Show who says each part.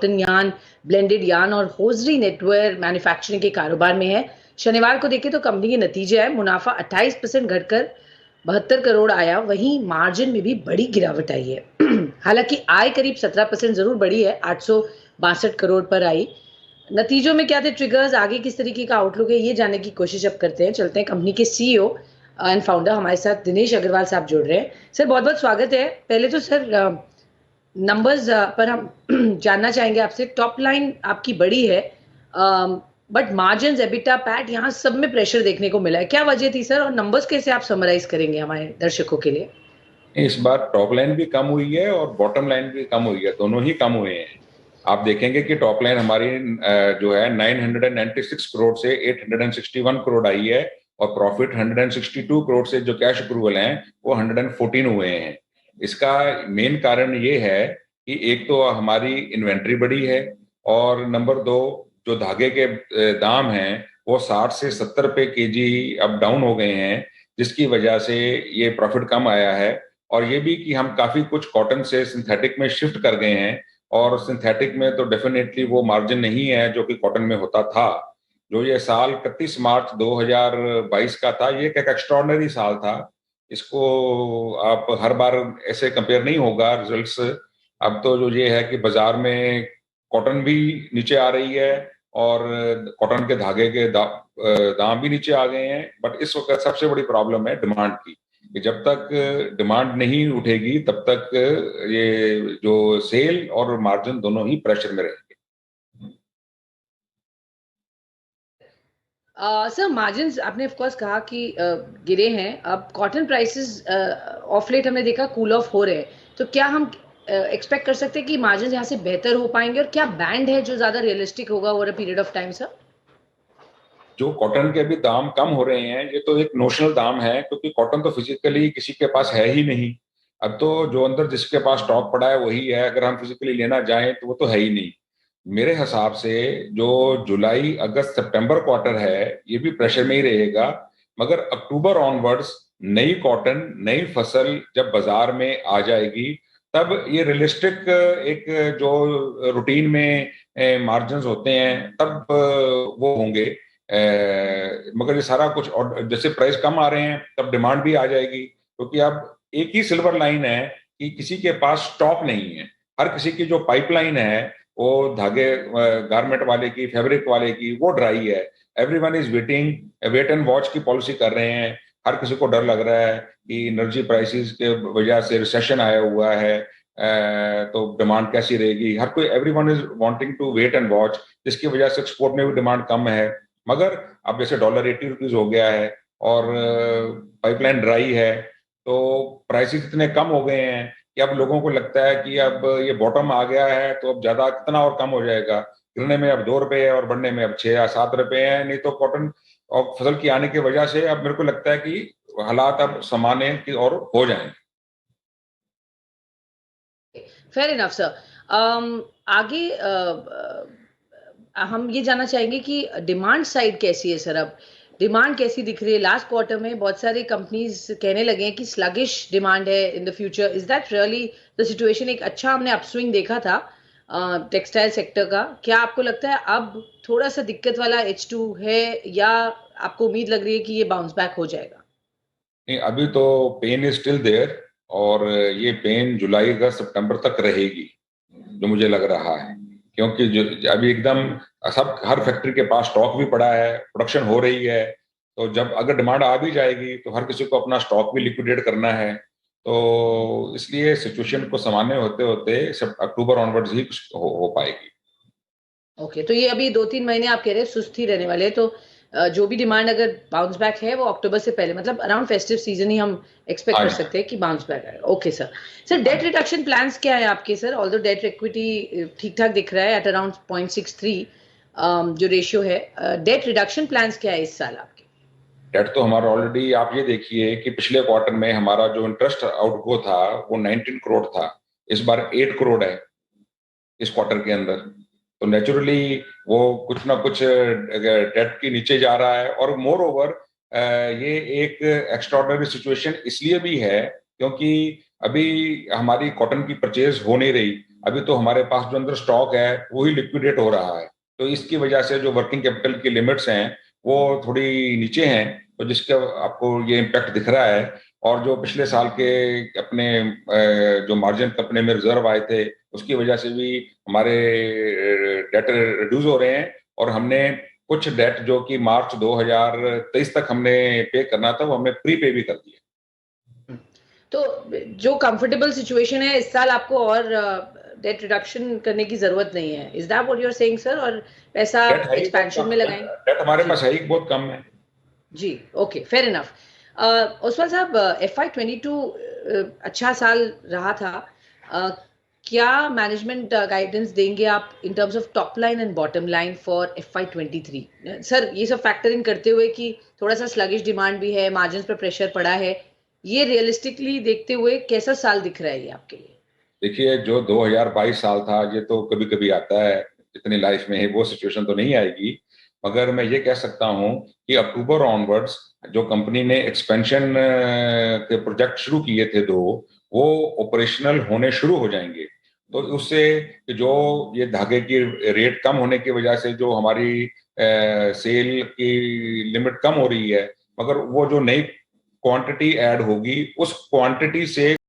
Speaker 1: Cotton yarn, blended yarn और hosiery Netware manufacturing के कारोबार में है। शनिवार को देखें तो कंपनी के नतीजे आए, मुनाफा 28% घटकर 72 करोड़ आया, वहीं मार्जिन में भी बड़ी गिरावट आई है। हालांकि आय करीब 17% जरूर बढ़ी है, 862 करोड़ पर आई। नतीजों में क्या थे ट्रिगर्स, आगे किस तरीके का आउटलुक है, ये जानने की कोशिश अब करते हैं। चलते हैं, कंपनी के सीईओ एंड फाउंडर हमारे साथ दिनेश अग्रवाल साहब जुड़ रहे हैं। सर बहुत बहुत स्वागत है। पहले तो सर नंबर्स पर हम जानना चाहेंगे आपसे। टॉप लाइन आपकी बड़ी है, बट मार्जिन, एबिटा, पैट, यहाँ सब में प्रेशर देखने को मिला है। क्या वजह थी सर, और नंबर्स कैसे आप समराइज करेंगे हमारे दर्शकों के लिए?
Speaker 2: इस बार टॉप लाइन भी कम हुई है और बॉटम लाइन भी कम हुई है, दोनों ही कम हुए हैं। आप देखेंगे कि टॉप लाइन हमारी जो है 996 करोड़ से 861 करोड़ आई है, और प्रॉफिट 162 करोड़ से जो कैश अप्रूवल हैं वो 114 हुए हैं। इसका मेन कारण ये है कि एक तो हमारी इन्वेंट्री बढ़ी है, और नंबर दो, जो धागे के दाम हैं वो 60 से 70 रुपए केजी अब डाउन हो गए हैं, जिसकी वजह से ये प्रॉफिट कम आया है। और ये भी कि हम काफी कुछ कॉटन से सिंथेटिक में शिफ्ट कर गए हैं, और सिंथेटिक में तो डेफिनेटली वो मार्जिन नहीं है जो कि कॉटन में होता था। जो ये साल 31 मार्च 2022 का था, ये एक एक्स्ट्रॉर्डनरी साल था। इसको आप हर बार ऐसे कंपेयर नहीं होगा रिजल्ट्स। अब तो जो ये है कि बाजार में कॉटन भी नीचे आ रही है, और कॉटन के धागे के दाम भी नीचे आ गए हैं। बट इस वक्त सबसे बड़ी प्रॉब्लम है डिमांड की, कि जब तक डिमांड नहीं उठेगी तब तक ये जो सेल और मार्जिन दोनों ही प्रेशर में रहेंगे।
Speaker 1: सर मार्जिन्स आपने ऑफ कोर्स कहा कि गिरे हैं। अब कॉटन प्राइसेस ऑफ लेट हमने देखा कूल ऑफ हो रहे हैं, तो क्या हम एक्सपेक्ट कर सकते हैं कि मार्जिन्स यहाँ से बेहतर हो पाएंगे, और क्या बैंड है जो ज्यादा रियलिस्टिक होगा over a period of time sir?
Speaker 2: जो कॉटन के भी दाम कम हो रहे हैं, ये तो एक नोशनल दाम है, क्योंकि कॉटन तो फिजिकली किसी के पास है ही नहीं। अब तो जो अंदर जिसके पास स्टॉक पड़ा है वही है, अगर हम फिजिकली लेना जाएं तो वो तो है ही नहीं। मेरे हिसाब से जो जुलाई अगस्त सितंबर क्वार्टर है ये भी प्रेशर में ही रहेगा, मगर अक्टूबर ऑनवर्ड्स नई कॉटन, नई फसल जब बाजार में आ जाएगी, तब ये रियलिस्टिक एक जो रूटीन में मार्जिन्स होते हैं तब वो होंगे। मगर ये सारा कुछ, और जैसे प्राइस कम आ रहे हैं तब डिमांड भी आ जाएगी, क्योंकि अब एक ही सिल्वर लाइन है कि किसी के पास स्टॉक नहीं है। हर किसी की जो पाइपलाइन है वो धागे गारमेंट वाले की, फैब्रिक वाले की, वो ड्राई है। Everyone is waiting, wait and watch की पॉलिसी कर रहे हैं। हर किसी को डर लग रहा है कि एनर्जी प्राइसेस के वजह से रिसेशन आया हुआ है, तो डिमांड कैसी रहेगी। हर कोई, everyone is wanting to wait and watch, जिसकी वजह से एक्सपोर्ट में भी डिमांड कम है। मगर अब जैसे डॉलर 80 रुपीज हो गया है और पाइपलाइन ड्राई है, तो प्राइसेस इतने कम हो गए हैं कि अब लोगों को लगता है कि अब ये बॉटम आ गया है, तो अब ज्यादा कितना और कम हो जाएगा। गिरने में अब 2 रुपए है और बढ़ने में अब 6 या 7 रुपए है। नहीं तो कॉटन और फसल की आने की वजह से अब मेरे को लगता है कि हालात अब सामान्य की ओर हो जाएंगे।
Speaker 1: Fair enough sir. आगे हम ये जानना चाहेंगे कि डिमांड साइड कैसी है सर? अब डिमांड कैसी दिख रही है? लास्ट क्वार्टर में बहुत सारे कंपनीज कहने लगे हैं कि स्लगिश डिमांड है in the future. Is that really the situation? एक अच्छा हमने अपस्विंग देखा था टेक्सटाइल सेक्टर का। क्या आपको लगता है अब थोड़ा सा दिक्कत वाला H2 है, या आपको उम्मीद लग रही है कि ये बाउंस बैक हो जाएगा?
Speaker 2: नहीं, अभी तो पेन इज स्टिल देयर, और ये पेन जुलाई अगस्त सितंबर तक रहेगी, जो मुझे लग रहा है। क्योंकि जो अभी एकदम सब, हर फैक्ट्री के पास स्टॉक भी पड़ा है, प्रोडक्शन हो रही है। तो जब अगर डिमांड आ भी जाएगी तो हर किसी को अपना स्टॉक भी लिक्विडेट करना है। तो इसलिए सिचुएशन को सामान्य होते होते सब अक्टूबर ऑनवर्ड्स ही कुछ हो पाएगी।
Speaker 1: ओके, तो ये अभी 2-3 महीने आप कह रहे हैं सुस्त ही रहने वाले हैं, तो जो भी डिमांड अगर बाउंस बैक है वो अक्टूबर से पहले, मतलब अराउंड फेस्टिव सीजन ही हम एक्सपेक्ट
Speaker 2: हाँ
Speaker 1: कर
Speaker 2: जी।
Speaker 1: सकते हैं कि बाउंस बैक आएगा। Okay sir. Sir date reduction plans क्या है आपके सर? ऑल्दो डेट इक्विटी ठीक ठाक दिख रहा है एट अराउंड 0.63 जो रेशियो है। डेट रिडक्शन प्लान्स क्या है इस साल आपके?
Speaker 2: डेट तो हमारा ऑलरेडी, आप ये देखिए कि पिछले क्वार्टर में हमारा जो इंटरेस्ट आउटगो था वो 19 करोड़ था, इस बार 8 करोड़ है इस क्वार्टर के अंदर। तो नेचुरली वो कुछ ना कुछ डेट के नीचे जा रहा है। और मोर ओवर ये एक एक्स्ट्राऑर्डिनरी सिचुएशन इसलिए भी है क्योंकि अभी हमारी कॉटन की परचेज हो नहीं रही। अभी तो हमारे पास जो अंदर स्टॉक है वही लिक्विडेट हो रहा है, तो इसकी वजह से जो वर्किंग कैपिटल की लिमिट्स हैं वो थोड़ी नीचे हैं, तो जिसका आपको ये इम्पैक्ट दिख रहा है। और जो पिछले साल के अपने जो मार्जिन अपने में रिजर्व आए थे उसकी वजह से भी हमारे डेट रिड्यूस हो रहे हैं, और हमने कुछ डेट जो कि मार्च 2023 तक हमने पे करना था वो हमने प्री पे भी कर दिया।
Speaker 1: तो जो कंफर्टेबल सिचुएशन है इस साल आपको और डेट रिडक्शन करने की जरूरत नहीं है, is that what you are saying sir? और पैसा
Speaker 2: डेट है ही बहुत
Speaker 1: एक्सपेंशन
Speaker 2: कम,
Speaker 1: में लगाएंगे?
Speaker 2: डेट हमारे
Speaker 1: जी
Speaker 2: पास है ही बहुत कम है।
Speaker 1: जी, ओके, फेयर इनफ। ओसवाल साहब, FY22 अच्छा साल रहा था। अ, क्या मैनेजमेंट गाइडेंस देंगे आप in terms of top line and bottom line for FY23? Sir, ये सब फैक्टर इन करते हुए कि थोड़ा सा स्लगिश डिमांड भी है, मार्जिन पर प्रेशर पड़ा है, ये रियलिस्टिकली देखते हुए कैसा साल दिख रहा है ये आपके लिए?
Speaker 2: देखिए, जो 2022 साल था ये तो कभी कभी आता है, जितनी लाइफ में है वो सिचुएशन तो नहीं आएगी। मगर मैं ये कह सकता हूँ कि अक्टूबर ऑनवर्ड्स जो कंपनी ने एक्सपेंशन के प्रोजेक्ट शुरू किए थे दो, वो ऑपरेशनल होने शुरू हो जाएंगे। तो उससे जो ये धागे की रेट कम होने की वजह से जो हमारी सेल की लिमिट कम हो रही है, मगर वो जो नई क्वांटिटी ऐड होगी उस क्वांटिटी से